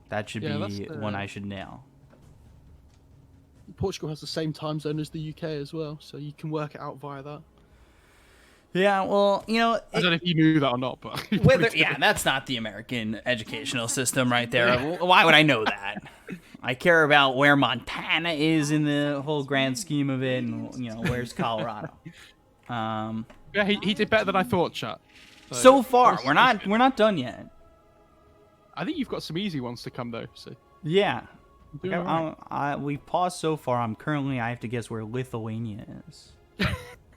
That should be one I should nail. Portugal has the same time zone as the UK as well, so you can work it out via that. Yeah, well, you know... I don't know if you knew that or not, but... yeah, that's not the American educational system right there. Why would I know that? I care about where Montana is in the whole grand scheme of it, and, you know, where's Colorado. Yeah, he did better than I thought, chat. So far, we're not done yet. I think you've got some easy ones to come, though, so... Yeah. Right. We've paused so far. I have to guess where Lithuania is.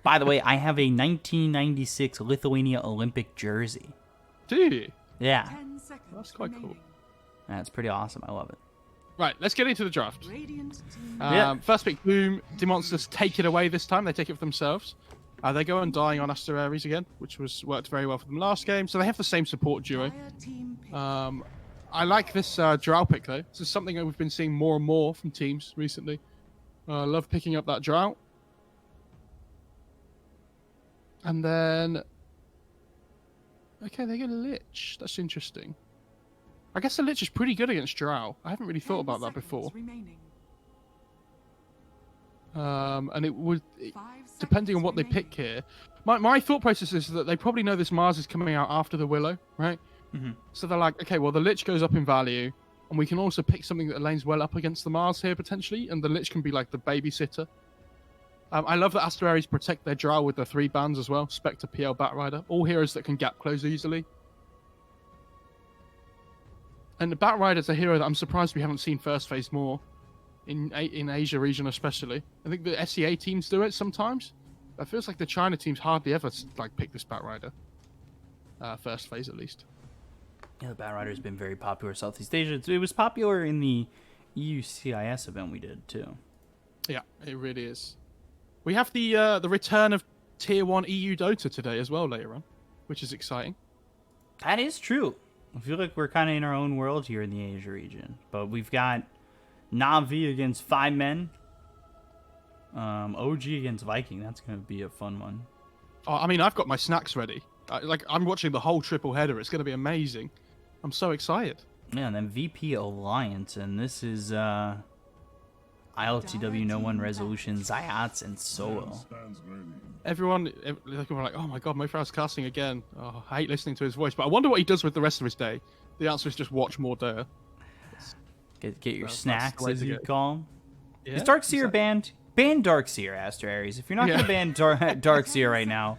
By the way, I have a 1996 Lithuania Olympic jersey. Do you? Yeah. That's quite cool. That's pretty awesome. I love it. Right, let's get into the draft. Yeah. First pick, Boom. DeMonsters take it away this time. They take it for themselves. They go on dying on Aries again, which worked very well for them last game. So they have the same support duo. I like this Drow pick, though. This is something that we've been seeing more and more from teams recently. I love picking up that Drow. And then... Okay, they get a Lich. That's interesting. I guess the Lich is pretty good against Drow. I haven't really thought about that before. And it would... depending on what they pick here... My thought process is that they probably know this Mars is coming out after the Willow, right? Mm-hmm. So they're like, okay, well, the Lich goes up in value, and we can also pick something that lanes well up against the Mars here, potentially, and the Lich can be like the babysitter. I love that Aries protect their Drow with the 3 bands as well. Spectre, PL, Batrider. All heroes that can gap close easily. And the Batrider's a hero that I'm surprised we haven't seen first phase more. In Asia region especially. I think the SEA teams do it sometimes. It feels like the China teams hardly ever like pick this Batrider. First phase at least. Yeah, the Batrider's been very popular Southeast Asia. It was popular in the EU-CIS event we did too. Yeah, it really is. We have the return of Tier 1 EU Dota today as well later on, which is exciting. That is true. I feel like we're kind of in our own world here in the Asia region. But we've got Na'Vi against 5 men. OG against Viking. That's going to be a fun one. Oh, I mean, I've got my snacks ready. I'm watching the whole triple header. It's going to be amazing. I'm so excited. Yeah, and then VP Alliance. And this is... ILTW No One Resolution, Zayats, and Solo. Everyone were like, oh my god, Mofrow's casting again. Oh, I hate listening to his voice, but I wonder what he does with the rest of his day. The answer is just watch more Dota. Get your snacks, as you call them. Yeah, is Darkseer banned? Ban Darkseer, Aries. If you're not going to ban Darkseer right now,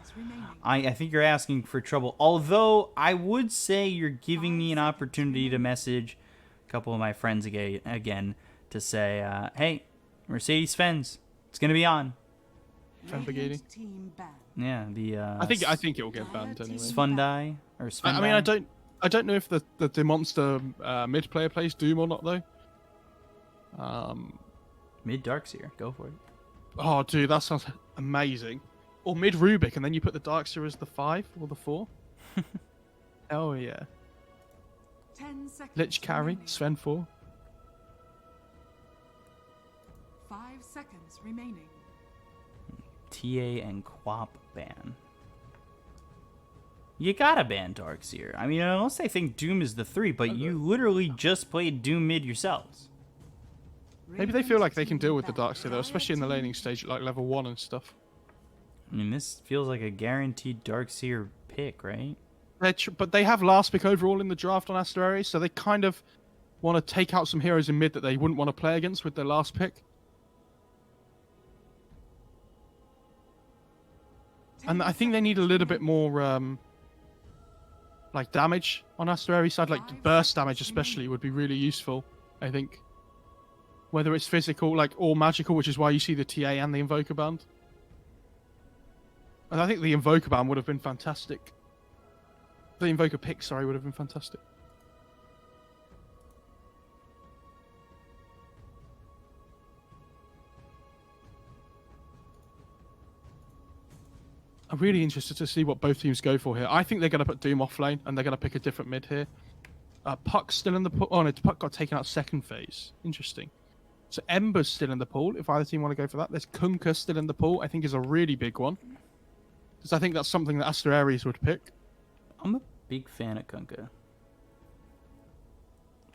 I think you're asking for trouble. Although, I would say you're giving me an opportunity to message a couple of my friends again to say, hey, Mercedes Fens, it's gonna be on. Lamborghini. Yeah, the. I think it will get banned anyway. Svundai or Svundai. I mean, I don't know if the DeMonster mid player plays Doom or not though. Mid Darkseer, go for it. Oh, dude, that sounds amazing. Or mid Rubik, and then you put the Darkseer as the 5 or the 4. Oh yeah. 10 seconds. Lich carry, Sven 4. 5 seconds remaining. TA and Quap ban. You gotta ban Darkseer. I mean, unless they think Doom is the 3, but you literally just played Doom mid yourselves. Maybe they feel like they can deal with the Darkseer though, especially in the laning stage at like level 1 and stuff. I mean, this feels like a guaranteed Darkseer pick, right? But they have last pick overall in the draft on Aries, so they kind of want to take out some heroes in mid that they wouldn't want to play against with their last pick. And I think they need a little bit more, like, damage on Aries side. Like, burst damage especially would be really useful, I think. Whether it's physical, like, or magical, which is why you see the TA and the Invoker band. And I think the Invoker band would have been fantastic. The Invoker pick, sorry, would have been fantastic. I'm really interested to see what both teams go for here. I think they're going to put Doom off lane, and they're going to pick a different mid here. Puck's still in the pool. Oh, no, Puck got taken out second phase. Interesting. So Ember's still in the pool, if either team want to go for that. There's Kunkka still in the pool, I think is a really big one. Because I think that's something that Aries would pick. I'm a big fan of Kunkka.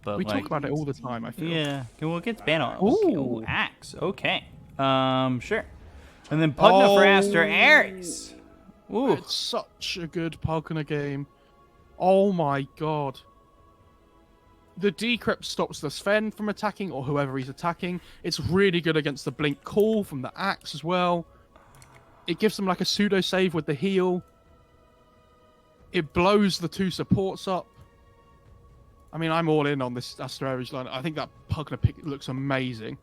but We like, talk about it all the time, I feel. yeah. Well, it gets banned on. Ooh. Ooh, Axe. Okay. Sure. And then Pugna for Aster Aries. Ooh. It's such a good Pugna game. Oh my god. The decrypt stops the Sven from attacking, or whoever he's attacking. It's really good against the blink call from the axe as well. It gives them like a pseudo save with the heal. It blows the 2 supports up. I mean, I'm all in on this Aster Aries line. I think that Pugna pick looks amazing.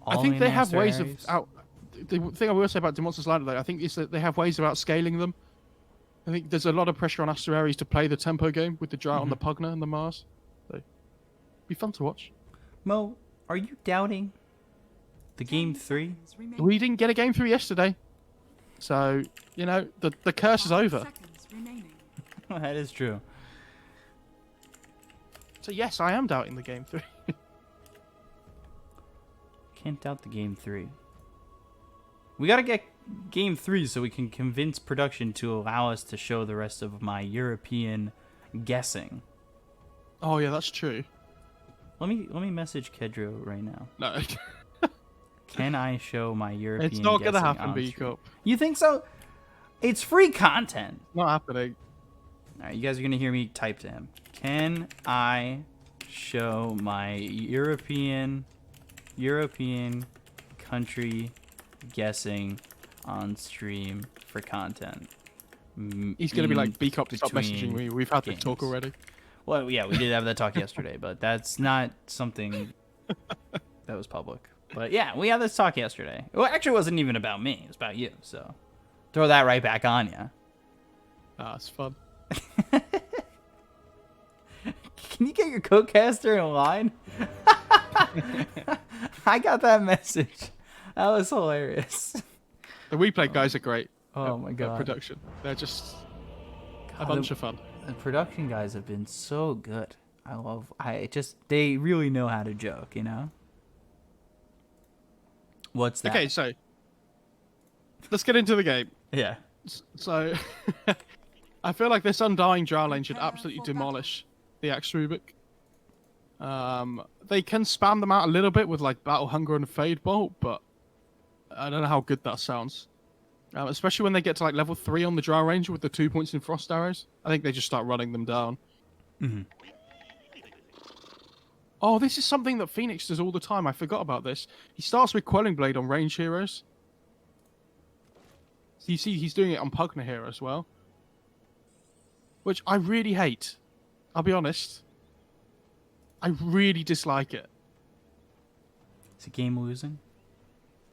I think they have ways of out. The thing I will say about DeMonster's line, though, I think is that they have ways of outscaling them. I think there's a lot of pressure on Aster Aries to play the tempo game with the drought on the Pugna and the Mars. So, be fun to watch. Mo, are you doubting the game 3? We didn't get a game 3 yesterday, so you know the curse is over. That is true. So yes, I am doubting the game 3. Can't doubt the game 3. We gotta get game 3 so we can convince production to allow us to show the rest of my European guessing. Oh yeah, that's true. Let me message Kedro right now. No, Can I show my European? it's not gonna guessing happen, on B stream? Cup. You think so? It's free content. Not happening. All right, you guys are gonna hear me type to him. Can I show my European country guessing on stream for content? He's gonna be like, B Cup, stop between messaging me. We've had games. this talk already. Well, yeah, we did have that talk yesterday, but that's not something that was public. But yeah, we had this talk yesterday. Well, actually, it wasn't even about me. It was about you. So throw that right back on you. Ah, it's fun. Can you get your co-caster in line? I got that message. That was hilarious. The WePlay guys are great. Oh my god. Production. They're just a God, bunch of fun. The production guys have been so good. They really know how to joke, you know? What's that? Okay, so let's get into the game. Yeah. So I feel like this Undying Drow lane should absolutely demolish the Axe Rubik. They can spam them out a little bit with like Battle Hunger and Fade Bolt, but I don't know how good that sounds. Especially when they get to like level 3 on the Drow Ranger with the 2 points in Frost Arrows. I think they just start running them down. Mm-hmm. Oh, this is something that Phoenix does all the time. I forgot about this. He starts with Quelling Blade on range heroes. So you see he's doing it on Pugna here as well. Which I really hate. I'll be honest. I really dislike it. Is the game losing?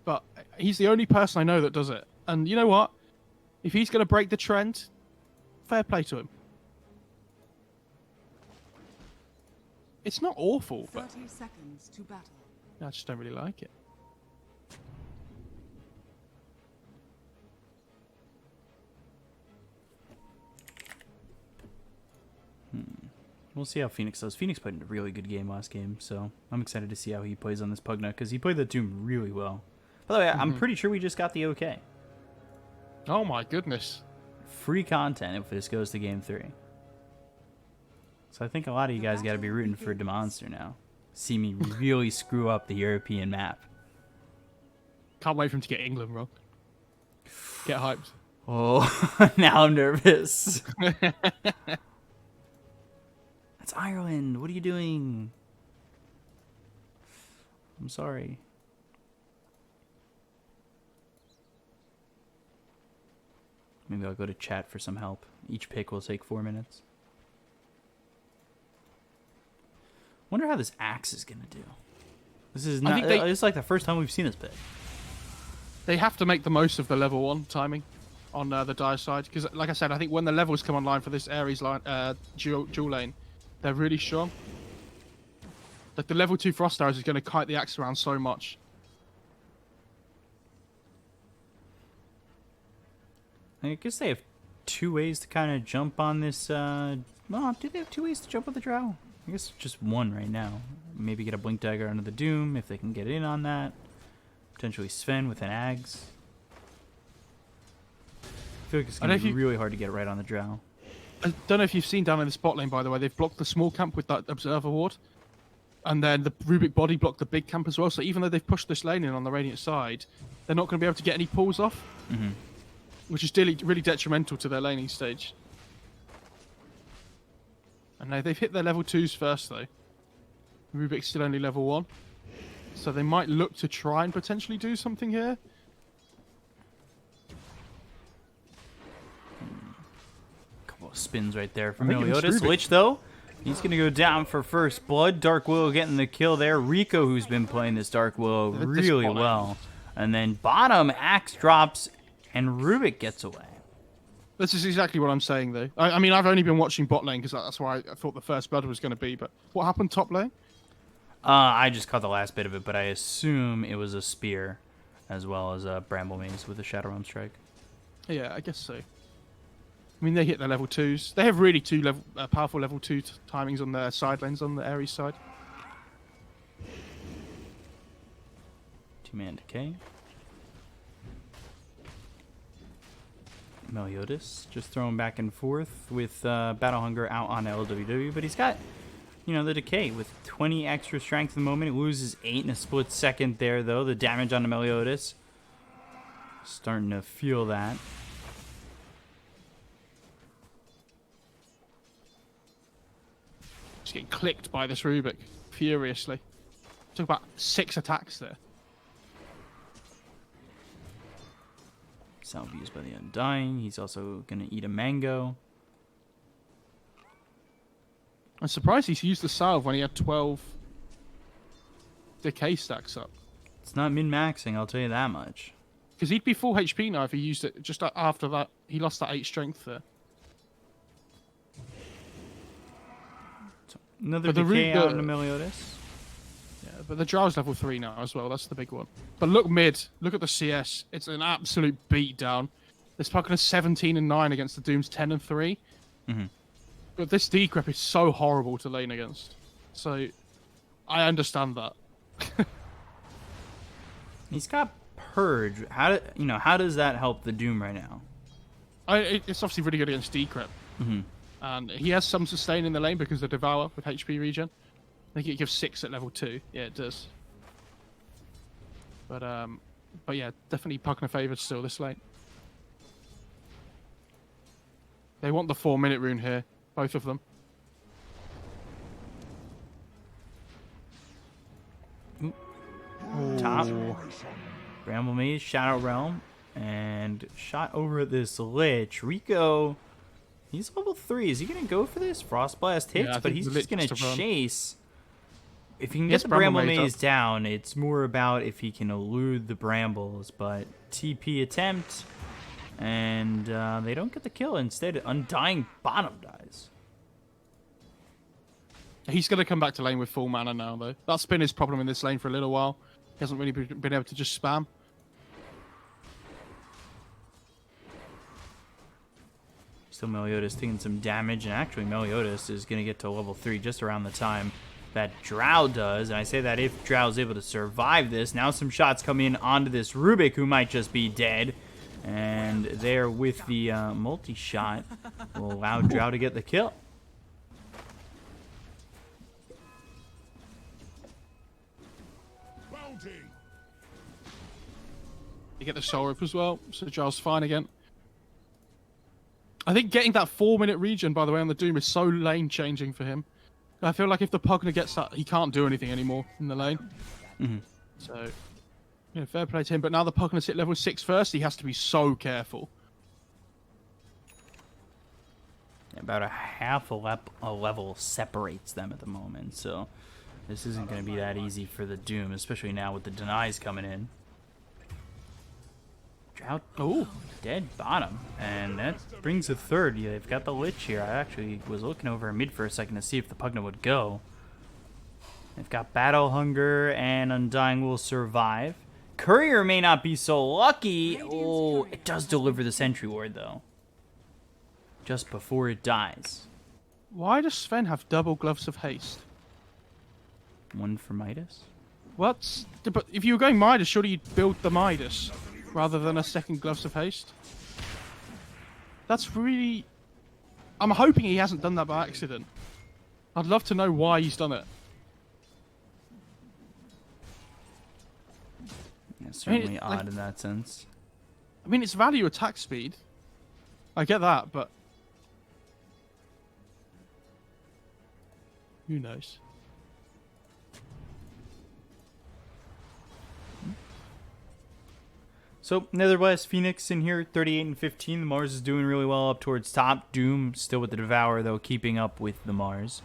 But he's the only person I know that does it. And you know what? If he's going to break the trend, fair play to him. It's not awful, but 30 seconds to battle. I just don't really like it. We'll see how Phoenix does. Phoenix played a really good game last game, so I'm excited to see how he plays on this Pugna, because he played the Doom really well. By the way, I'm pretty sure we just got the okay. Oh my goodness. Free content if this goes to game 3. So I think a lot of you guys got to be rooting for DeMonster now. See me really screw up the European map. Can't wait for him to get England wrong. Get hyped. Oh, now I'm nervous. That's Ireland. What are you doing? I'm sorry. Maybe I'll go to chat for some help. Each pick will take 4 minutes. Wonder how this axe is gonna do. This is not. It's like the first time we've seen this pick. They have to make the most of the level 1 timing on the Dire side, because, like I said, I think when the levels come online for this Aries line, dual lane, they're really strong. Like the level 2 Frost Arrows is going to kite the axe around so much. I guess they have 2 ways to kind of jump on this. Well, do they have 2 ways to jump with the Drow? I guess just 1 right now. Maybe get a Blink Dagger under the Doom if they can get in on that. Potentially Sven with an Ags. I feel like it's going to be really hard to get it right on the Drow. I don't know if you've seen down in the spot lane, by the way, they've blocked the small camp with that observer ward. And then the Rubik body blocked the big camp as well. So even though they've pushed this lane in on the Radiant side, they're not going to be able to get any pulls off. Which is really detrimental to their laning stage. And now they've hit their level 2s first, though. Rubik's still only level 1. So they might look to try and potentially do something here. Couple of spins right there from Meliodas. Lich, though, he's going to go down for first blood. Dark Willow getting the kill there. Rico, who's been playing this Dark Willow really well. And then bottom, Axe drops, and Rubik gets away. This is exactly what I'm saying, though. I mean, I've only been watching bot lane because that's where I thought the first blood was going to be. But what happened top lane? I just caught the last bit of it, but I assume it was a spear, as well as a Bramble Maze with a Shadow Realm Strike. Yeah, I guess so. I mean, they hit their level 2s. They have really powerful level 2 timings on their side lanes on the Aries side. Two-man decay. Meliodas just throwing back and forth with Battle Hunger out on LWW, but he's got, you know, the decay with 20 extra strength at the moment. It loses 8 in a split second there, though. The damage on the Meliodas. Starting to feel that. Just getting clicked by this Rubik furiously. Took about 6 attacks there. Sound used by the Undying. He's also going to eat a mango. I'm surprised he's used the salve when he had 12 decay stacks up. It's not min-maxing, I'll tell you that much. Because he'd be full HP now if he used it just after that. He lost that 8 strength there. So another decay out in the Meliodas. Yeah, but the Drow's level 3 now as well. That's the big one. But look mid. Look at the CS. It's an absolute beatdown. This Puckner 17 and 9 against the Doom's 10 and 3. But this decrep is so horrible to lane against. So I understand that. He's got Purge. How does that help the Doom right now? It's obviously really good against decrep. And he has some sustain in the lane because of Devour with HP regen. I think it gives 6 at level 2. Yeah, it does. But yeah, definitely Puckner favoured still this lane. They want the 4-minute rune here, both of them. Top. Bramble Maze, Shadow Realm, and shot over at this Lich. Rico, he's level 3. Is he going to go for this? Frost Blast hits, but he's just going to chase. If he can get the Bramble Maze down, it's more about if he can elude the Brambles, but TP attempt, and they don't get the kill. Instead, Undying bottom dies. He's going to come back to lane with full mana now, though. That's been his problem in this lane for a little while. He hasn't really been able to just spam. Still Meliodas taking some damage, and actually Meliodas is going to get to level 3 just around the time that Drow does. And I say that if Drow's able to survive this. Now some shots come in onto this Rubik, who might just be dead. And there with the multi-shot will allow Drow to get the kill. You get the soul rip as well, so Drow's fine again. I think getting that 4-minute regen, by the way, on the Doom is so lane changing for him. I feel like if the Pugner gets that, he can't do anything anymore in the lane. So, yeah, fair play to him. But now the Pugner's hit level 6 first, he has to be so careful. About a half a level separates them at the moment, so this isn't going to be that easy for the Doom, especially now with the denies coming in. Drought, dead bottom, and that brings a third. Yeah, they've got the Lich here. I actually was looking over mid for a second to see if the Pugna would go. They've got Battle Hunger, and Undying will survive. Courier may not be so lucky. Oh, it does deliver the Sentry Ward, though. Just before it dies. Why does Sven have double gloves of haste? One for Midas? What? But if you were going Midas, surely you'd build the Midas rather than a second gloves of haste. That's really I'm hoping he hasn't done that by accident. I'd love to know why he's done it. Yeah, certainly odd in that sense. I mean, it's value attack speed. I get that, but who knows? So, nevertheless, Phoenix in here, 38 and 15. The Mars is doing really well up towards top. Doom still with the Devour, though, keeping up with the Mars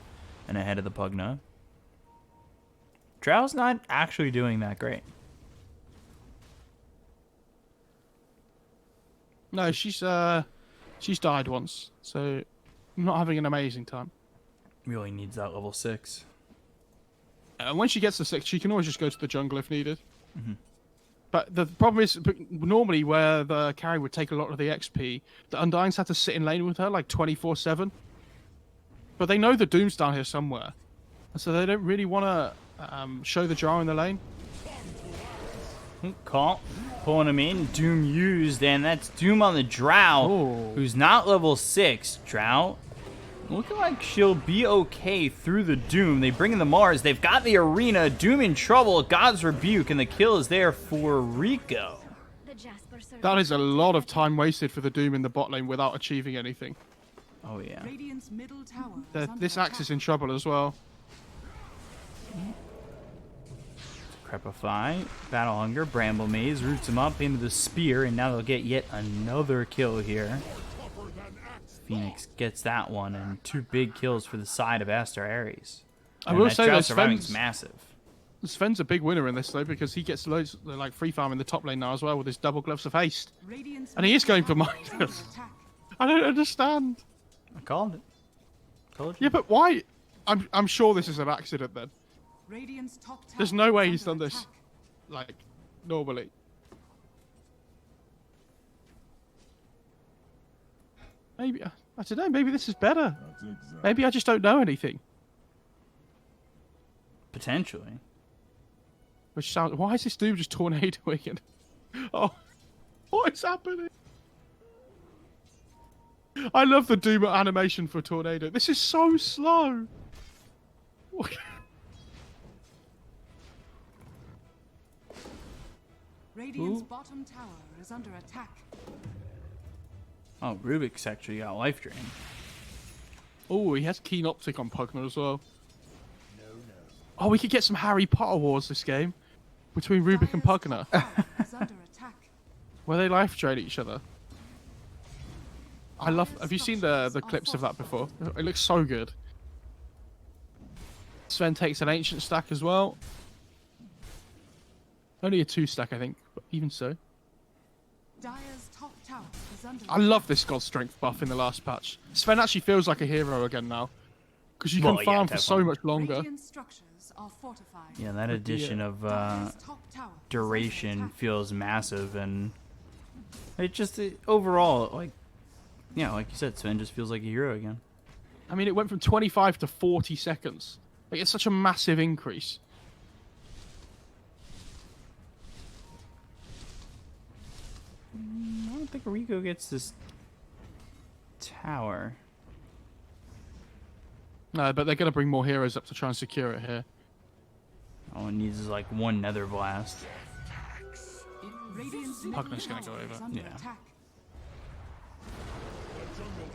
and ahead of the Pugna. Drow's not actually doing that great. No, she's died once, so I'm not having an amazing time. Really needs that level 6. And when she gets to 6, she can always just go to the jungle if needed. But the problem is, normally where the carry would take a lot of the XP, the Undyings had to sit in lane with her like 24/7. But they know the Doom's down here somewhere, and so they don't really want to show the Jar in the lane. Caught, pulling him in. Doom used, and that's Doom on the Drow, who's not level 6. Drow looking like she'll be okay through the Doom. They bring in the Mars. They've got the arena. Doom in trouble. God's Rebuke, and the kill is there for Rico. That is a lot of time wasted for the Doom in the bot lane without achieving anything. Oh, yeah. Radiant's middle tower is under This axe is in trouble as well. Crepify, Battle Hunger, Bramble Maze, roots him up into the Spear, and now they'll get yet another kill here. Phoenix gets that one, and 2 big kills for the side of Aries. I will say that Sven's massive. Sven's a big winner in this though, because he gets loads like free farm in the top lane now as well with his double gloves of haste, and he is going for minus. I don't understand. I called it. Told you. Yeah, but why? I'm sure this is an accident then. Radiant's top tower There's no way is he's done under this attack. like normally. Maybe I don't know. Maybe this is better. Maybe I just don't know anything. Potentially. Which sounds. Why is this dude just tornadoing it? Oh, what is happening? I love the Doom animation for tornado. This is so slow. Radiant's bottom tower is under attack. Oh, Rubik's actually got life drain. Oh, he has keen optic on Pugna as well. Oh, we could get some Harry Potter wars this game between Rubik and Pugna, Is under attack. where they life drain each other. I love. Have you seen the clips of that before? It looks so good. Sven takes an ancient stack as well. Only a 2 stack, I think, but even so. Dire's top tower is under I love this God Strength buff in the last patch. Sven actually feels like a hero again now, because you can Well, yeah, farm for so definitely. much longer. Radiant structures are fortified. Yeah, that addition of Dire's top tower is duration under attack. feels massive, and overall, like, yeah, like you said, Sven just feels like a hero again. I mean, it went from 25 to 40 seconds. Like, it's such a massive increase. I don't think Rico gets this tower. No, but they're going to bring more heroes up to try and secure it here. All it needs is like 1 Nether Blast. Radiant's Pugna's middle gonna go tower is over. under Yeah. attack.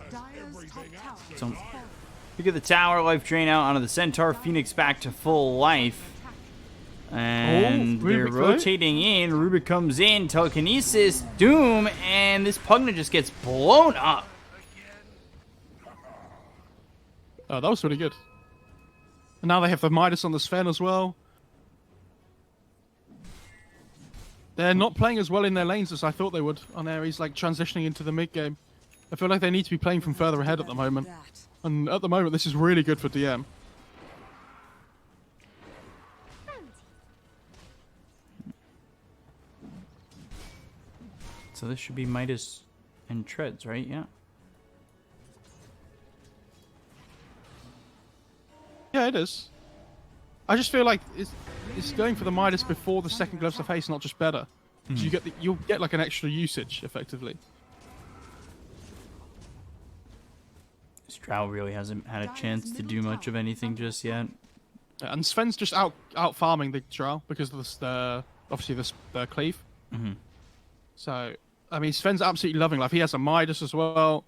Dire's top tower So, is falling. look at the tower, life drain out onto the Centaur. Phoenix back to full life. And they're Rubik, though? rotating in. Rubik comes in, telekinesis, Doom, and this Pugna just gets blown up. Oh, that was really good. And now they have the Midas on the Sven as well. They're not playing as well in their lanes as I thought they would on Aries, like transitioning into the mid game. I feel like they need to be playing from further ahead at the moment. And at the moment, this is really good for DM. So this should be Midas and Treads, right? Yeah. Yeah, it is. I just feel like it's going for the Midas before the second Gloves of Haste, not just better. So you'll get like an extra usage, effectively. It's Drow really hasn't had a chance to do much of anything just yet. And Sven's just out farming the Drow because of obviously the cleave. So I mean, Sven's absolutely loving life. He has a Midas as well.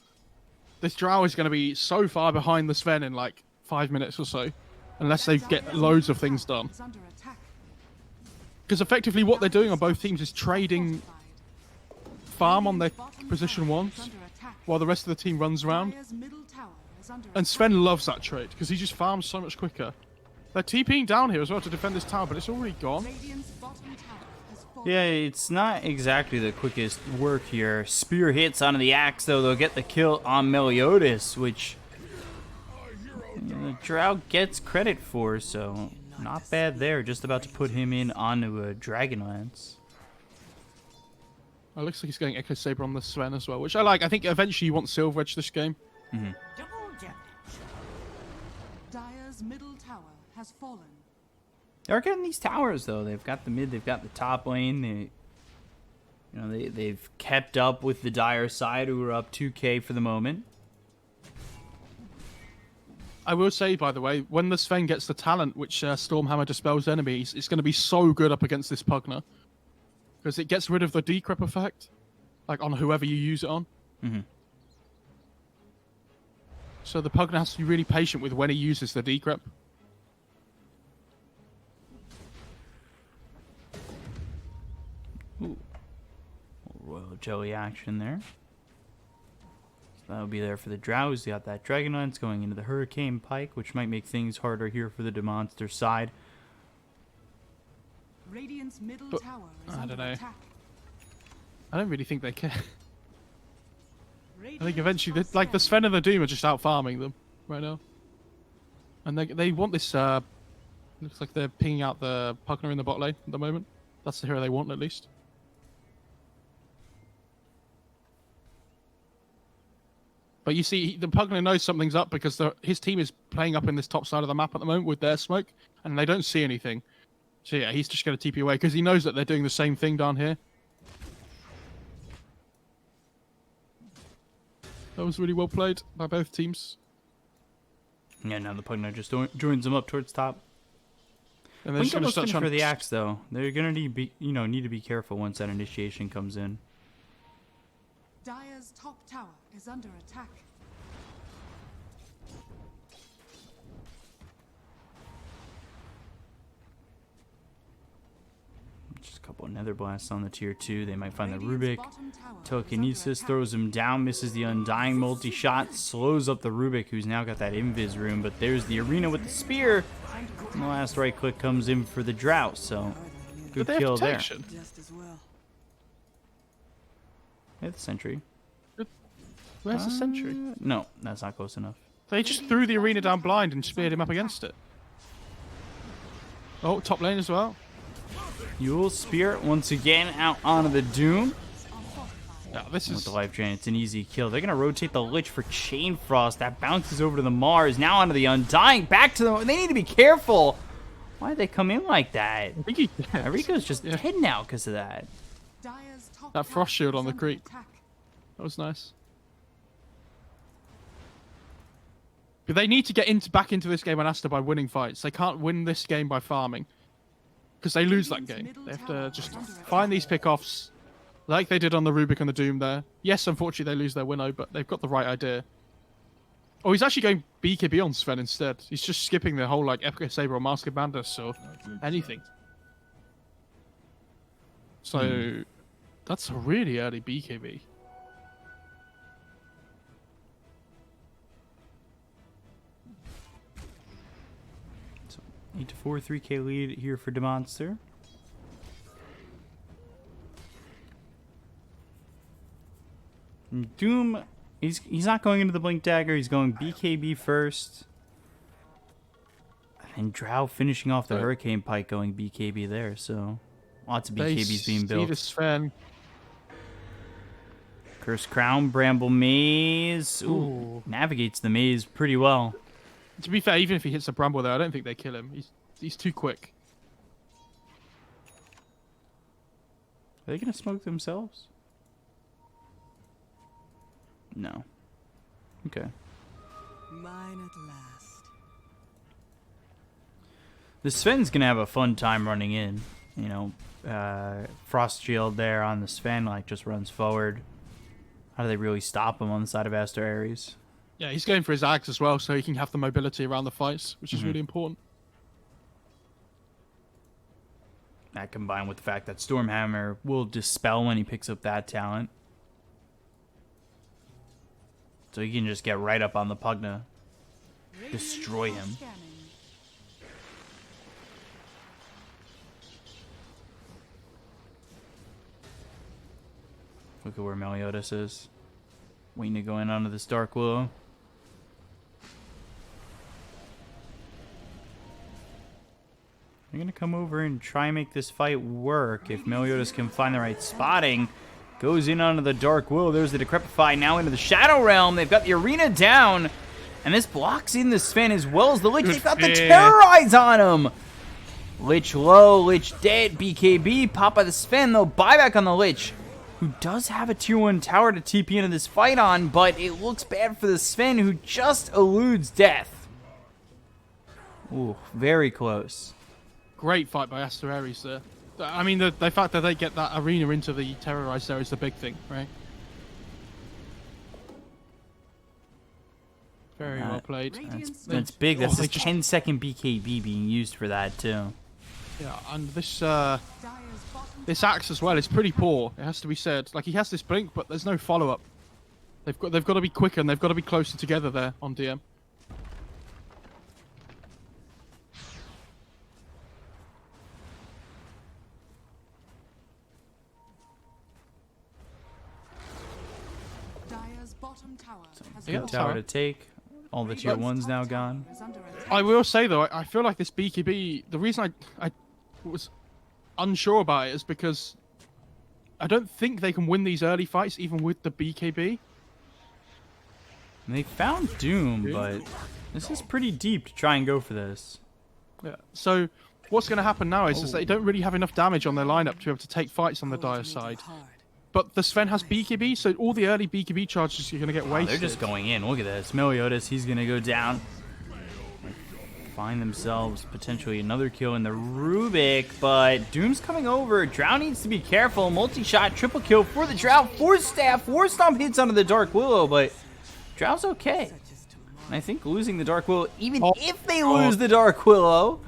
This Drow is going to be so far behind the Sven in like 5 minutes or so, unless they get loads of things done. Because effectively what they're doing on both teams is trading farm on their position ones while the rest of the team runs around. And Sven loves that trade because he just farms so much quicker. They're TPing down here as well to defend this tower, but it's already gone. Yeah, it's not exactly the quickest work here. Spear hits onto the axe, though. They'll get the kill on Meliodas, which the Drow gets credit for, so not bad there. Just about to put him in onto a Dragonlance. It looks like he's getting Echo Saber on the Sven as well, which I like. I think eventually you want Silver Edge this game. Dire's middle tower has fallen. They're getting these towers though. They've got the mid, they've got the top lane. They've kept up with the Dire side, who are up 2k for the moment. I will say, by the way, when the Sven gets the talent, which Stormhammer dispels enemies, it's going to be so good up against this Pugner. Because it gets rid of the decrep effect, like on whoever you use it on. So the Pugner has to be really patient with when he uses the decrep. Ooh. Royal Jelly action there. So that'll be there for the Drows. Got that Dragonlance going into the Hurricane Pike, which might make things harder here for the DeMonster side. Radiant's middle tower is I under don't know. attack. I don't really think they care. I think eventually, like the Sven and the Doom are just out farming them right now, and they want this. Looks like they're pinging out the Pugner in the bot lane at the moment. That's the hero they want at least. But you see, the Pugner knows something's up because his team is playing up in this top side of the map at the moment with their smoke, and they don't see anything. So yeah, he's just going to TP away because he knows that they're doing the same thing down here. That was really well played by both teams. Yeah, now the Pugner just joins them up towards top. And they're just going to start trying for the axe, though. They're going to need to be careful once that initiation comes in. Dire's top tower is under attack. Just a couple of Nether Blasts on the tier 2. They might find the Radiant's Rubik. bottom tower is Telekinesis under throws him down, misses the Undying multi-shot, slows up the Rubik, who's now got that Invis room. But there's the Arena with the spear. And the last right click comes in for the Drought, so good kill there. Just as well. They have the Sentry. Where's the Sentry? No, that's not close enough. They just threw the Arena down blind and speared him up against it. Oh, top lane as well. Yule Spirit once again out onto the Doom. Yeah, this With is the Life Drain, it's an easy kill. They're going to rotate the Lich for Chain Frost. That bounces over to the Mars. Now onto the Undying. Back to the... They need to be careful. Why did they come in like that? I think he Enrico's just dead now because of that. Dire's top That frost tower shield on is the under creep. attack. That was nice. But they need to get back into this game on Asta by winning fights. They can't win this game by farming. Because they lose that game. They have to just find these pick-offs like they did on the Rubik and the Doom there. Yes, unfortunately they lose their winnow, but they've got the right idea. Oh, he's actually going BKB on Sven instead. He's just skipping the whole like Epic Saber or Mask of Bandus or anything. So that's a really early BKB. So 8-4, 3k lead here for DeMonster. Doom, he's not going into the Blink Dagger. He's going BKB first. And Drow finishing off the Hurricane Pike going BKB there. So lots of BKBs being built. Sven. Curse Crown, Bramble Maze. Ooh, navigates the maze pretty well. To be fair, even if he hits a Bramble there, I don't think they kill him. He's too quick. Are they going to smoke themselves? No. Okay. Mine at last. The Sven's gonna have a fun time running in. You know, Frost Shield there on the Sven, like, just runs forward. How do they really stop him on the side of Aster Aries? Yeah, he's going for his Ags as well, so he can have the mobility around the fights, which is really important. That combined with the fact that Stormhammer will dispel when he picks up that talent. So he can just get right up on the Pugna. Destroy him. Look at where Meliodas is. Waiting to go in onto this Dark Willow. They're going to come over and try and make this fight work. If Meliodas can find the right spotting. Goes in onto the Dark Willow. There's the Decrepify now into the Shadow Realm. They've got the arena down. And this blocks in the Sven as well as the Lich. They've got the Terrorize on him. Lich low, Lich dead. BKB, pop by the Sven though. Buyback on the Lich, who does have a tier 1 tower to TP into this fight on, but it looks bad for the Sven, who just eludes death. Ooh, very close. Great fight by Aster Aries there. I mean, the fact that they get that arena into the Terrorize there is the big thing, right? Very well played. That's big. That's a 10-second BKB being used for that, too. Yeah, and this axe as well is pretty poor, it has to be said. Like, he has this blink, but there's no follow-up. They've got to be quicker, and they've got to be closer together there on DM. Dire's bottom tower has Good tower to take. All the tier 1's now gone. I will say, though, I feel like this BKB, the reason I was unsure about it is because I don't think they can win these early fights even with the BKB. And they found Doom, but this is pretty deep to try and go for this. Yeah. So what's going to happen now is they don't really have enough damage on their lineup to be able to take fights on the Dire side. But the Sven has BKB, so all the early BKB charges are going to get wasted. They're just going in. Look at this. Meliodas, he's going to go down. Find themselves potentially another kill in the Rubik, but Doom's coming over. Drow needs to be careful. Multi-shot, triple kill for the Drow. Force Staff, Force Stomp hits onto the Dark Willow, but Drow's okay. And I think losing the Dark Willow, even if they lose the Dark Willow,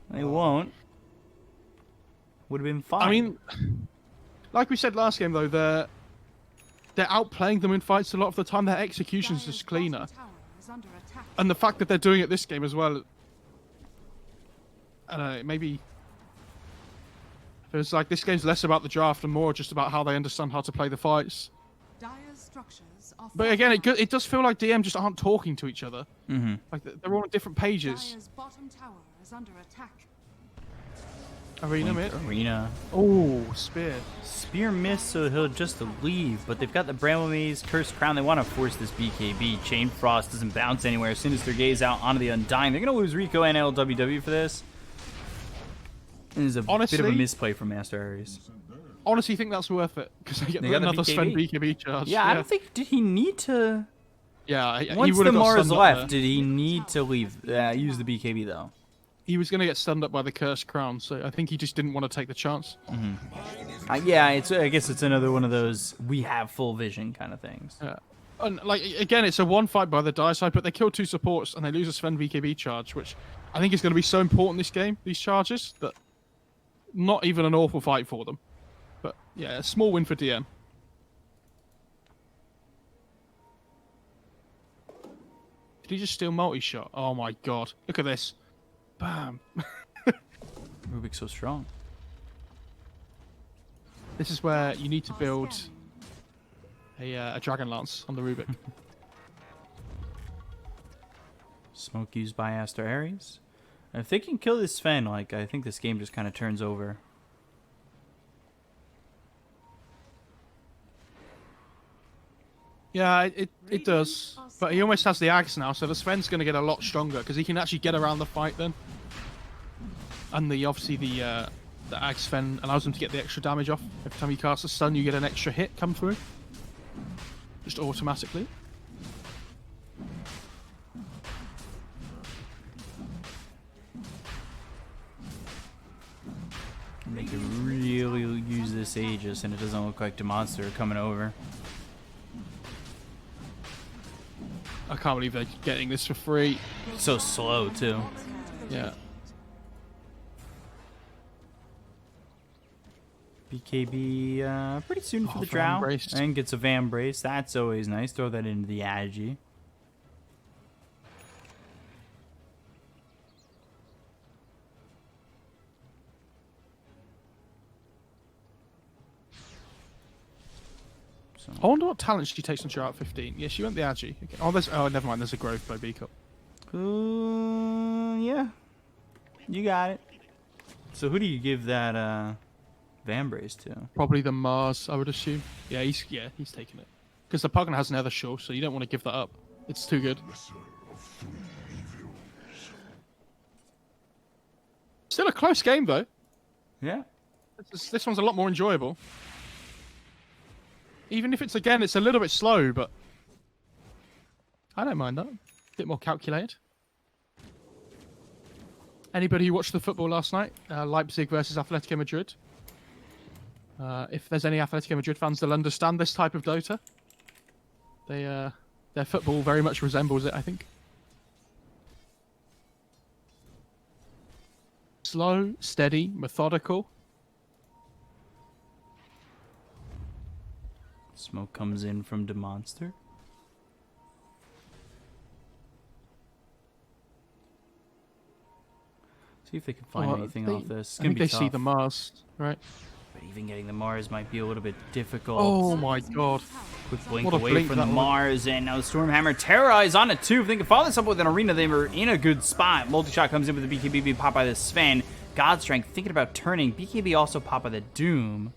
they won't, would have been fine. I mean, like we said last game, though, they're outplaying them in fights a lot of the time. Their execution's just cleaner. And the fact that they're doing it this game as well, I don't know, maybe feels like this game's less about the draft and more just about how they understand how to play the fights. But again, it does feel like DM just aren't talking to each other. Mm-hmm. Like they're all on different pages. Arena mid. Arena. Oh, spear. Spear missed, so he'll just leave. But they've got the Bramble Maze, Cursed Crown. They want to force this BKB. Chain Frost doesn't bounce anywhere. Sinister Gaze out onto the Undying. They're going to lose Rico and LWW for this. This is a bit of a misplay from Master Aries. Honestly, think that's worth it because they get another Sven BKB charge. Yeah, I don't think. Did he need to? Yeah, once the Mars left, did he need to leave? Use the BKB though. He was going to get stunned up by the Cursed Crown, so I think he just didn't want to take the chance. Mm-hmm. Yeah, I guess it's another one of those we have full vision kind of things. Yeah. And like again, it's a one fight by the Dire side, but they kill 2 supports and they lose a Sven BKB charge, which I think is going to be so important this game. These charges that not even an awful fight for them. But yeah, a small win for DM. Did he just steal multi-shot? Oh my god. Look at this. Bam. Rubik's so strong. This is where you need to build a Dragon Lance on the Rubik. Smoke used by Aster Aries. And if they can kill this Sven, like, I think this game just kind of turns over. Yeah, it does. But he almost has the Axe now, so the Sven's going to get a lot stronger because he can actually get around the fight then. And obviously the Axe Sven allows him to get the extra damage off. Every time you cast a stun, you get an extra hit come through. Just automatically. They could really use this Aegis, and it doesn't look like DeMonster are coming over. I can't believe they're getting this for free. So slow, too. Yeah. BKB pretty soon for the Van Drow. Brace. And gets a Van Brace. That's always nice. Throw that into the Agi. I wonder what talent she takes on Drow at 15. Yeah, she went the Agi. Okay. Oh, never mind. There's a growth by B Cup. Yeah. You got it. So who do you give that Van Brace to? Probably the Mars, I would assume. Yeah, he's taking it. Because the Pugna has Nether Shore, so you don't want to give that up. It's too good. Still a close game, though. Yeah. This one's a lot more enjoyable. Even if it's a little bit slow, but I don't mind that. A bit more calculated. Anybody who watched the football last night? Leipzig versus Atletico Madrid. If there's any Atletico Madrid fans, they'll understand this type of Dota. Their football very much resembles it, I think. Slow, steady, methodical. Smoke comes in from DeMonster. See if they can find anything off this. It's I gonna think be they tough. see the Mars, right? But even getting the Mars might be a little bit difficult. Oh my god. Quick blink What a away blink from the that was. Mars, and now the Stormhammer terrorize on it too. If they can follow this up with an arena, they were in a good spot. Multi-shot comes in with the BKB pop by the Sven. God Strength thinking about turning. BKB also pop by the Doom.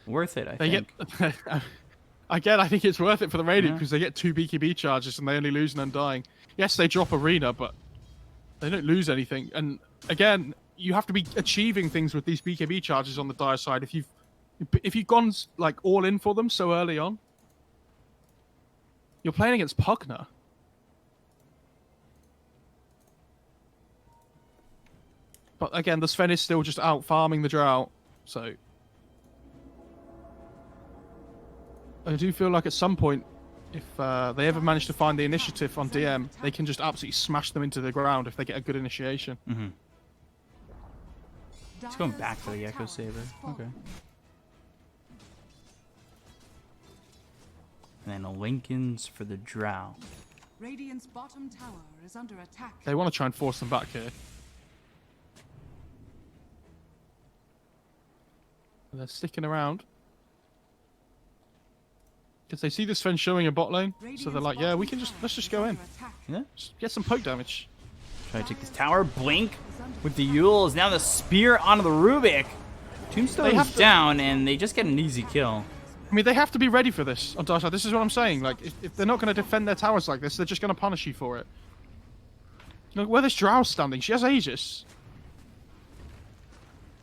Worth it, I think. Again, I think it's worth it for the Radiant because they get 2 BKB charges and they only lose an Undying. Yes, they drop Arena, but they don't lose anything. And again, you have to be achieving things with these BKB charges on the dire side. If you've gone like all in for them so early on, you're playing against Pugna. But again, the Sven is still just out farming the Drought, so I do feel like at some point, if they ever manage to find the initiative on DM, they can just absolutely smash them into the ground if they get a good initiation. Mm-hmm. He's going back for the Echo Saber. Okay. And then a Lincoln's for the Drow. Radiant's bottom tower is under attack. They want to try and force them back here. They're sticking around. Because they see this Sven showing a bot lane, so they're like, yeah, let's just go in. Yeah. Just get some poke damage. Try to take this tower. Blink with the Yules. Now the spear onto the Rubik. Tombstone is down, and they just get an easy kill. I mean, they have to be ready for this on Dota. This is what I'm saying. Like, if they're not going to defend their towers like this, they're just going to punish you for it. Look where this Drow's standing. She has Aegis.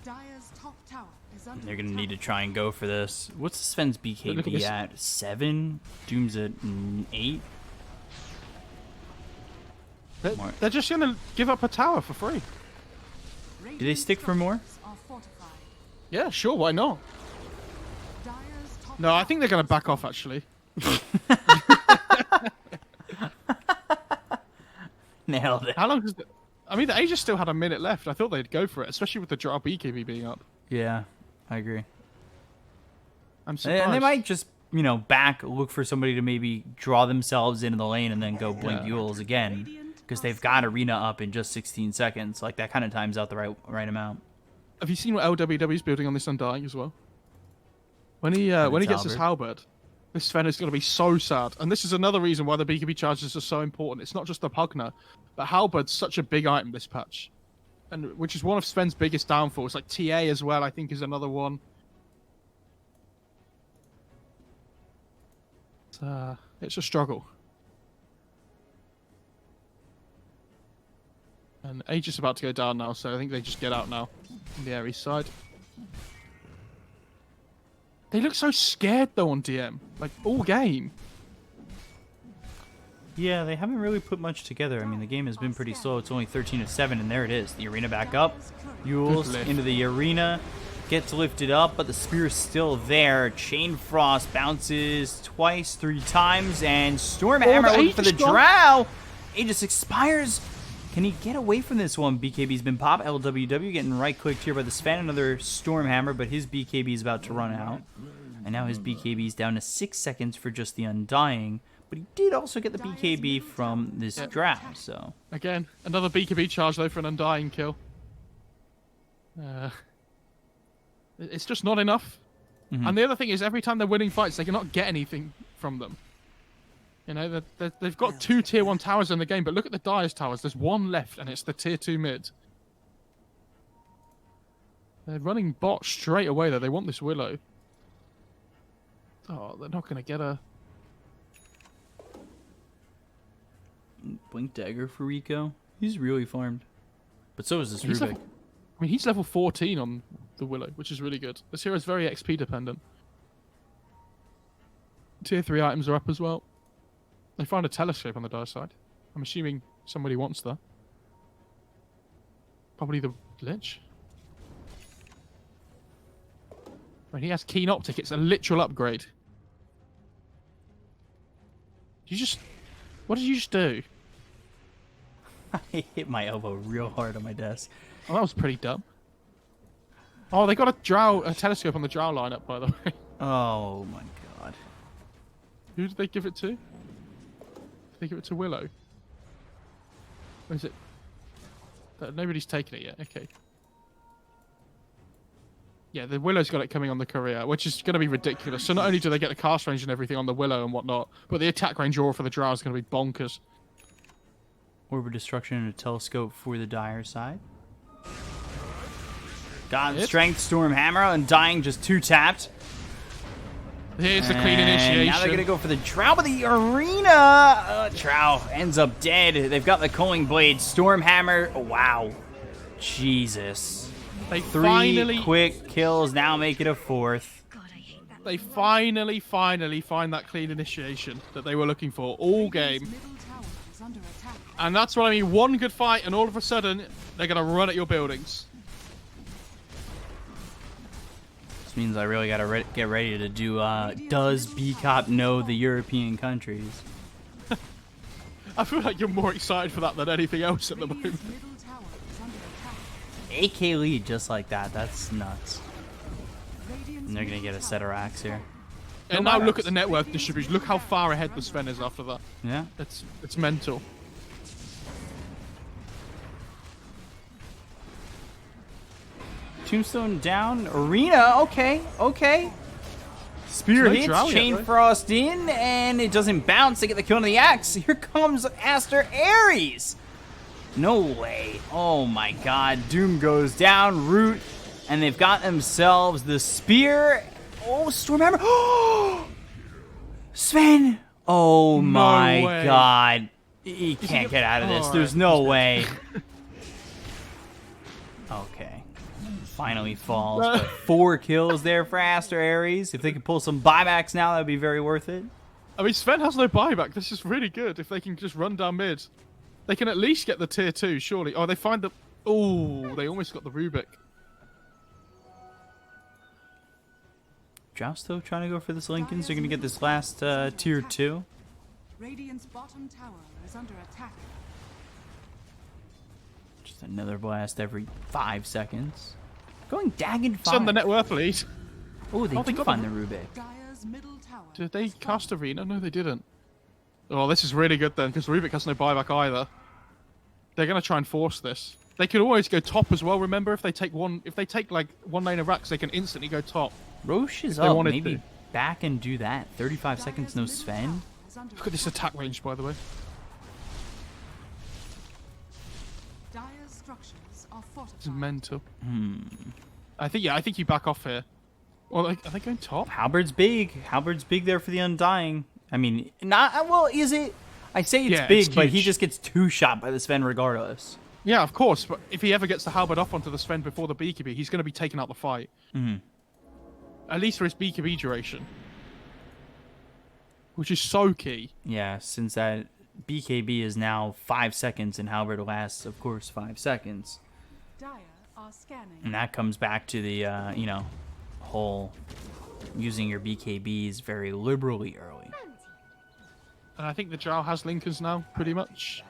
Dire's top tower is under They're going to attack. need to try and go for this. What's the Sven's Look at BKB this. at? 7? Doom's at 8? They're just going to give up a tower for free. Do they stick for more? Are fortified. Yeah, sure. Why not? Dire's top No, I think they're going to back off, actually. Nailed it. How long does it... I mean, the Aegis still had a minute left. I thought they'd go for it, especially with the Drow BKB being up. Yeah, I agree. I'm surprised. And they might just, back, look for somebody to maybe draw themselves into the lane and then go blink Yules again. Because they've got Arena up in just 16 seconds. Like, that kind of times out the right amount. Have you seen what LWW is building on this Undying as well? When he gets his halberd, this Sven is going to be so sad. And this is another reason why the BKB charges are so important. It's not just the Pugna, but halberd's such a big item this patch. And which is one of Sven's biggest downfalls. Like TA as well, I think, is another one. It's a struggle. And Aegis about to go down now, so I think they just get out now on the Aries side. They look so scared though on DM, like all game. Yeah, they haven't really put much together. I mean, the game has been pretty slow. It's only 13-7, and there it is. The arena back up. Yules into the arena. Gets lifted up, but the spear is still there. Chain Frost bounces twice, 3 times, and Stormhammer looking for the drow. Aegis expires. Can he get away from this one? BKB's been popped. LWW getting right-clicked here by the Sven. Another Stormhammer, but his BKB is about to run out. And now his BKB is down to 6 seconds for just the Undying. But he did also get the BKB from this drow, so... Again, another BKB charge, though, for an Undying kill. It's just not enough. And the other thing is, every time they're winning fights, they cannot get anything from them. You know, they've got 2 tier 1 towers in the game, but look at the Dire's towers. There's 1 left, and it's the tier 2 mid. They're running bot straight away, though. They want this Willow. Oh, they're not going to get her. Blink Dagger for Rico. He's really farmed. But so is this Rubik. I mean, he's level 14 on the Willow, which is really good. This hero's very XP dependent. Tier 3 items are up as well. They found a telescope on the Dire side. I'm assuming somebody wants that. Probably the Lich. Right, he has Keen Optic. It's a literal upgrade. What did you just do? I hit my elbow real hard on my desk. Oh, that was pretty dumb. Oh, they got a telescope on the drow lineup, by the way. Oh my god. Who did they give it to? Did they give it to Willow? Or is it... Nobody's taken it yet. Okay. Yeah, the Willow's got it coming on the courier, which is going to be ridiculous. So not only do they get the cast range and everything on the Willow and whatnot, but the attack range aura for the drow is going to be bonkers. Orb of Destruction and a telescope for the Dire side. God Strength, Stormhammer, Undying just 2 tapped. Here's the clean initiation. Now they're going to go for the Drow, but the arena. Drow ends up dead. They've got the Culling Blade. Stormhammer. Oh, wow. Jesus. They 3 quick kills. Now make it a 4th. They finally find that clean initiation that they were looking for all game. And that's what I mean. One good fight, and all of a sudden, they're going to run at your buildings. This means I really got to get ready to do, does BCOP know the European countries? I feel like you're more excited for that than anything else at the moment. AK lead just like that. That's nuts. And they're going to get a set of racks here. And now look at the net worth distribution. Look how far ahead the Sven is after that. Yeah. It's mental. Tombstone down. Arena. Okay. Spear hits. Chain Frost in. And it doesn't bounce. They get the kill on the axe. Here comes Aster Aries. No way. Oh my god. Doom goes down. Root. And they've got themselves the spear. Oh, Stormhammer. Oh! Sven. Oh my god. He can't get out of this. There's no way. Okay. Finally falls. But 4 kills there for Aster Aries. If they could pull some buybacks now, that would be very worth it. I mean, Sven has no buyback. This is really good. If they can just run down mid, they can at least get the tier 2, surely. Oh, they find the... Oh, they almost got the Rubik. Jousto trying to go for this Lincoln, so you're going to get this last tier 2. Radiant's bottom tower is under attack. Just another blast every 5 seconds. Going Dagged 5. Send the net worth lead. Oh, they did find the Rubik. Dire's middle tower. Did they cast Arena? No, they didn't. Oh, this is really good then, because Rubik has no buyback either. They're going to try and force this. They could always go top as well. Remember, if they take like one lane of racks, they can instantly go top. Roche is up. Maybe back and do that. 35 seconds, no Sven. Look at this attack range, by the way. Dire's structures are fortified. It's mental. I think you back off here. Or are they going top? Halberd's big. Halberd's big there for the Undying. I mean, not well. Is it? I say it's big, it's but he just gets 2-shot by the Sven regardless. Yeah, of course. But if he ever gets the Halberd off onto the Sven before the BKB, he's going to be taking out the fight. At least for his BKB duration. Which is so key. Yeah, since that BKB is now 5 seconds, and Halberd lasts, of course, 5 seconds. Dire are scanning. And that comes back to the, you know, whole using your BKBs very liberally early. And I think the Drow has Linkers now, pretty much.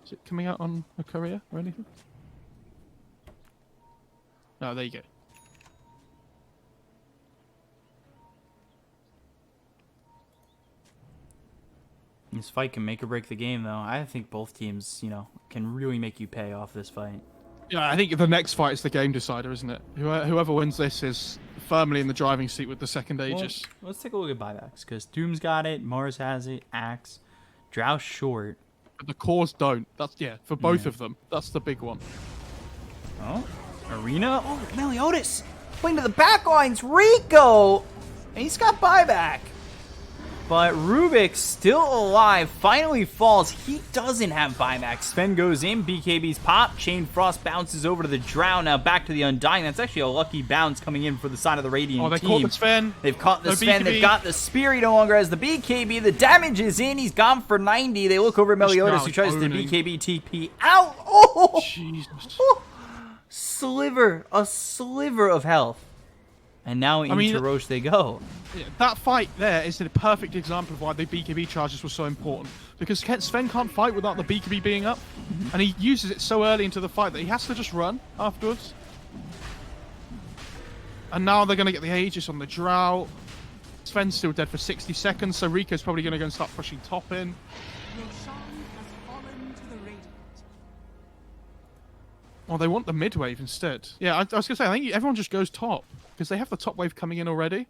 Is it coming out on a courier or anything? Oh, there you go. This fight can make or break the game, though. I think both teams, you know, can really make you pay off this fight. Yeah, I think the next fight is the game decider, isn't it? Whoever wins this is firmly in the driving seat with the second Aegis. Well, let's take a look at buybacks, because Doom's got it, Mars has it, Axe, Drow's short. But the cores don't. That's for both of them. That's the big one. Oh, Arena. Oh, Meliodas playing to the back lines. Rico, and he's got buyback. But Rubik still alive, finally falls. He doesn't have buyback. Sven goes in, BKB's pop, Chain Frost bounces over to the Drow, now back to the Undying. That's actually a lucky bounce coming in for the side of the Radiant team. Oh, they caught the Sven. They've caught the Sven, BKB. they've got the Spear, he no longer has the BKB. The damage is in, he's gone for 90. They look over at Meliodas, who tries to BKB TP out. Oh! Jesus. Oh! A sliver of health. And now into Roche they go. Yeah, that fight there is a perfect example of why the BKB charges were so important. Because Sven can't fight without the BKB being up. And he uses it so early into the fight that he has to just run afterwards. And now they're going to get the Aegis on the Drow. Sven's still dead for 60 seconds, so Rico's probably going to go and start pushing top in. Roshan has fallen to the Radiant. Oh, they want the mid wave instead. Yeah, I was going to say, I think everyone just goes top. Because they have the top wave coming in already.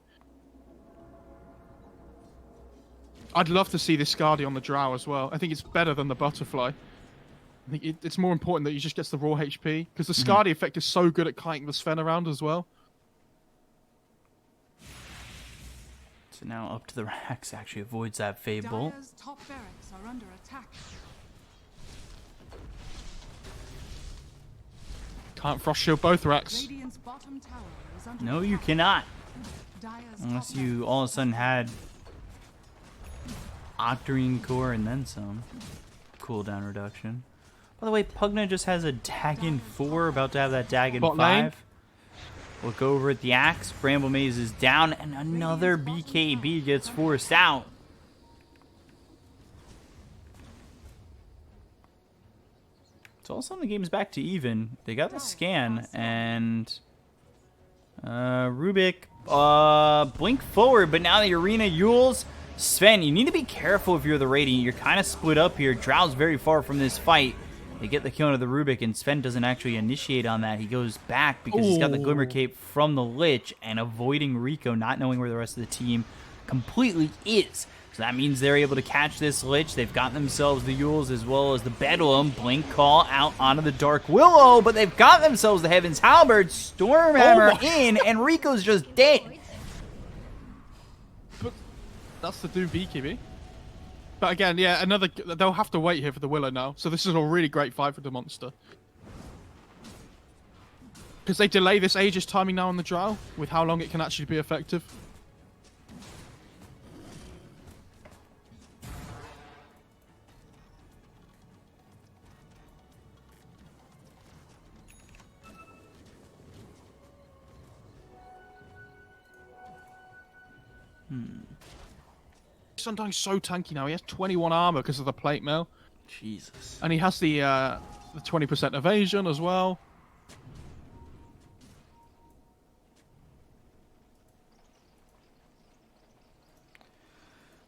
I'd love to see this Skadi on the Drow as well. I think it's better than the Butterfly. I think it's more important that he just gets the raw HP. Because the Skadi effect is so good at kiting the Sven around as well. So now up to the racks, actually avoids that Fade Bolt. Dire's top barracks are under attack. Can't frost shield both racks. Radiant's bottom tower is under No, attack. you cannot. Dire's Unless top you all of a sudden had Octarine Core and then some. Cooldown reduction. By the way, Pugna just has a Dagon 4, about to have that Dagon Bot 5. lane. Look over at the Axe. Bramble Maze is down, and another BKB gets forced out. So all of a sudden the game's back to even. They got the scan, and Rubik blink forward, but now the Arena Yules. Sven, you need to be careful if you're the Radiant. You're kind of split up here. Drow's very far from this fight. They get the kill into the Rubik, and Sven doesn't actually initiate on that. He goes back because he's got the Glimmer Cape from the Lich, and avoiding Rico, not knowing where the rest of the team completely is. So that means they're able to catch this Lich. They've got themselves the Yules as well as the Bedlam. Blink Call out onto the Dark Willow, but they've got themselves the Heaven's Halberd. Stormhammer in, and Rico's just dead. But that's the Doom BKB. But again, yeah, they'll have to wait here for the Willow now. So this is a really great fight for DeMonster. Because they delay this Aegis timing now on the Drow with how long it can actually be effective. Undying's so tanky now. He has 21 armor because of the plate mail. Jesus. And he has the 20% evasion as well.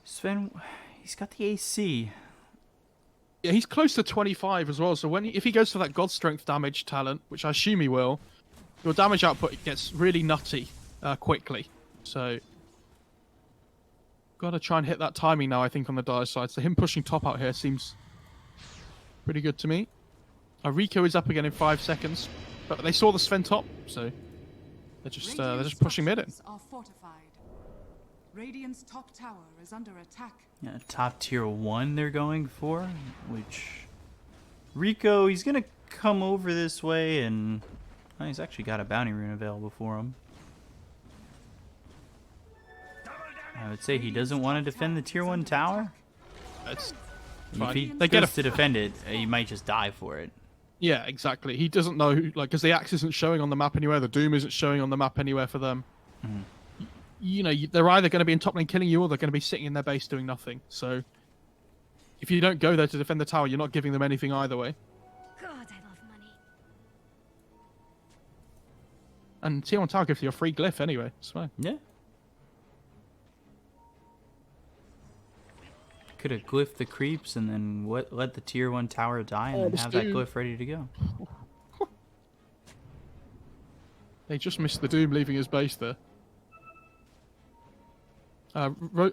Sven, he's got the AC. Yeah, he's close to 25 as well. So if he goes for that God Strength damage talent, which I assume he will, your damage output gets really nutty quickly. So got to try and hit that timing now, I think, on the Dire side. So him pushing top out here seems pretty good to me. Rico is up again in 5 seconds, but they saw the Sven top, so they're just pushing mid in. Are fortified. Radiant's top tower is under attack. Yeah, top tier 1 they're going for, which Rico, he's going to come over this way, and he's actually got a bounty rune available for him. I would say he doesn't want to defend the tier 1 tower. If he They get goes to defend it, he might just die for it. Yeah, exactly. He doesn't know, like, because the axe isn't showing on the map anywhere, the Doom isn't showing on the map anywhere for them. You know, they're either going to be in top lane killing you, or they're going to be sitting in their base doing nothing. So, if you don't go there to defend the tower, you're not giving them anything either way. God, I love money. And Tier 1 tower gives you a free glyph anyway, so... Yeah. Could have glyphed the creeps and then let the tier 1 tower die and then have that glyph ready to go. They just missed the Doom leaving his base there.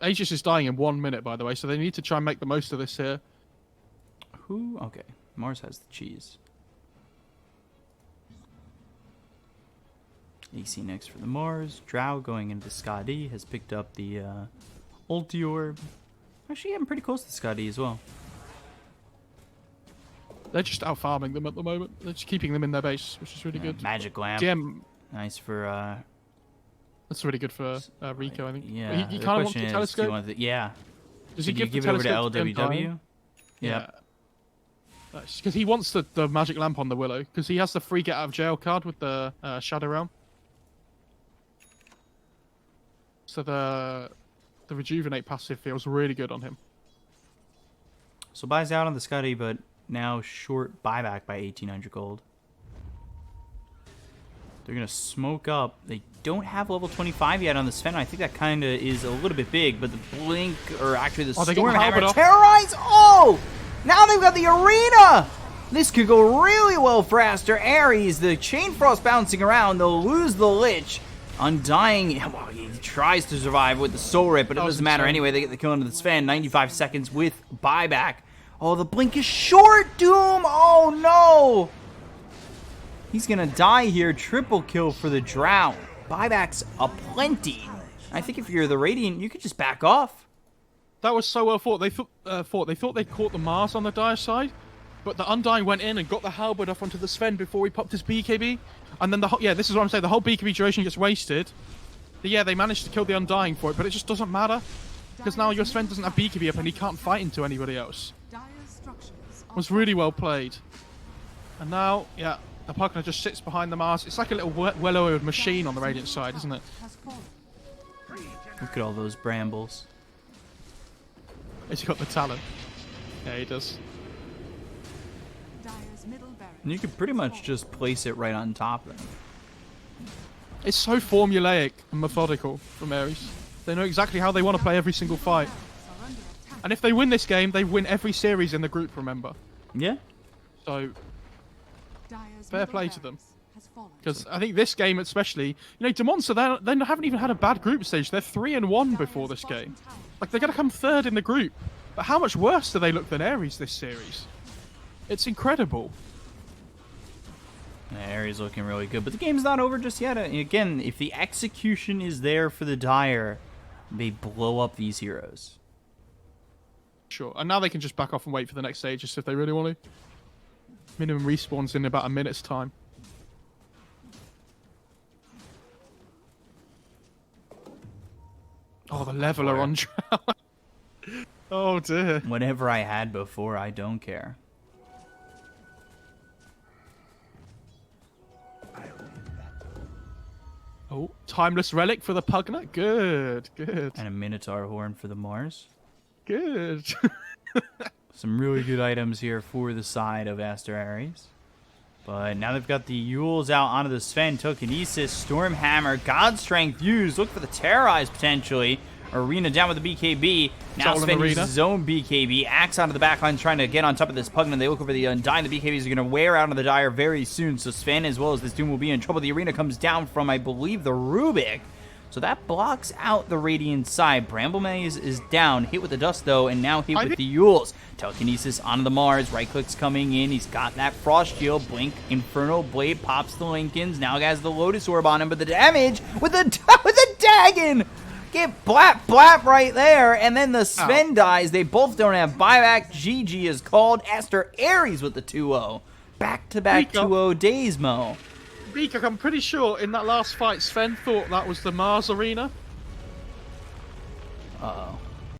Aegis is dying in 1 minute, by the way, so they need to try and make the most of this here. Who? Okay. Mars has the cheese. AC next for the Mars. Drow going into Scotty has picked up the ulti orb. Actually, I'm pretty close to Scotty as well. They're just out farming them at the moment. They're just keeping them in their base, which is really good. Magic lamp. GM, Nice for that's really good for Rico, I think. yeah. He The kind of wants question the is, telescope. do you want the, yeah. Does Did he you give give the it over to telescope LWW? Yeah. Because he wants the magic lamp on the Willow, because he has the free get out of jail card with the Shadow Realm. So the rejuvenate passive feels really good on him. So buys out on the Scotty, but now short buyback by 1,800 gold. They're going to smoke up. They don't have level 25 yet on the Sven. I think that kind of is a little bit big, but the Blink, or actually the Stormhammer, Terrorize! Oh! Now they've got the Arena! This could go really well for Aster Aries. The Chain Frost bouncing around. They'll lose the Lich. Undying, well, he tries to survive with the Soul Rip, but it doesn't matter anyway. They get the kill into the Sven. 95 seconds with buyback. Oh, the Blink is short, Doom! Oh, no! He's gonna die here. Triple kill for the Drow. Buyback's aplenty. I think if you're the Radiant, you could just back off. That was so well fought. They thought they caught the Mars on the Dire side, but the Undying went in and got the Halberd off onto the Sven before he popped his BKB. And then this is what I'm saying. The whole BKB duration gets wasted. But yeah, they managed to kill the Undying for it, but it just doesn't matter because now your Sven doesn't have BKB up and he can't fight into anybody else. It was really well played. And now, yeah, the Pugna just sits behind the Mars. It's like a little well-oiled machine on the Radiant side, isn't it? Look at all those brambles. Has he got the talent? Yeah, he does. And you could pretty much just place it right on top of them. It's so formulaic and methodical from Aries. They know exactly how they want to play every single fight. And if they win this game, they win every series in the group, remember? Yeah. So, fair play to them. Because I think this game especially, you know, DeMonster, they haven't even had a bad group stage. They're 3-1 before this game. Like, they're going to come third in the group. But how much worse do they look than Aries this series? It's incredible. Yeah, Aries looking really good, but the game's not over just yet. Again, if the execution is there for the Dire, they blow up these heroes. Sure, and now they can just back off and wait for the next stages if they really want to. Minimum respawns in about a minute's time. Oh, the leveler on Drow. Oh dear. Whatever I had before, I don't care. Oh, timeless relic for the Pugna. Good, good. And a Minotaur horn for the Mars. Good. Some really good items here for the side of Aster Aries. But now they've got the Yules out onto the Sven. Telekinesis, Stormhammer, God Strength used. Look for the Terrorize potentially. Arena down with the BKB. Now Sven uses his own BKB. Axe onto the backline trying to get on top of this Pugna. They look over the Undying. The BKBs are going to wear out on the Dire very soon. So Sven as well as this Doom will be in trouble. The Arena comes down from, I believe, the Rubik. So that blocks out the Radiant side. Bramble Maze is down. Hit with the Dust, though, and now hit with the Yules. Telekinesis onto the Mars. Right click's coming in. He's got that Frost Shield. Blink. Infernal Blade pops the Lincolns. Now has the Lotus Orb on him, but the damage with the Dagon! Get blap blap right there, and then the Sven dies. They both don't have buyback. GG is called. Aster Aries with the 2-0. Back-to-back 2-0 days, Mo. Beak, I'm pretty sure in that last fight, Sven thought that was the Mars Arena. Uh-oh.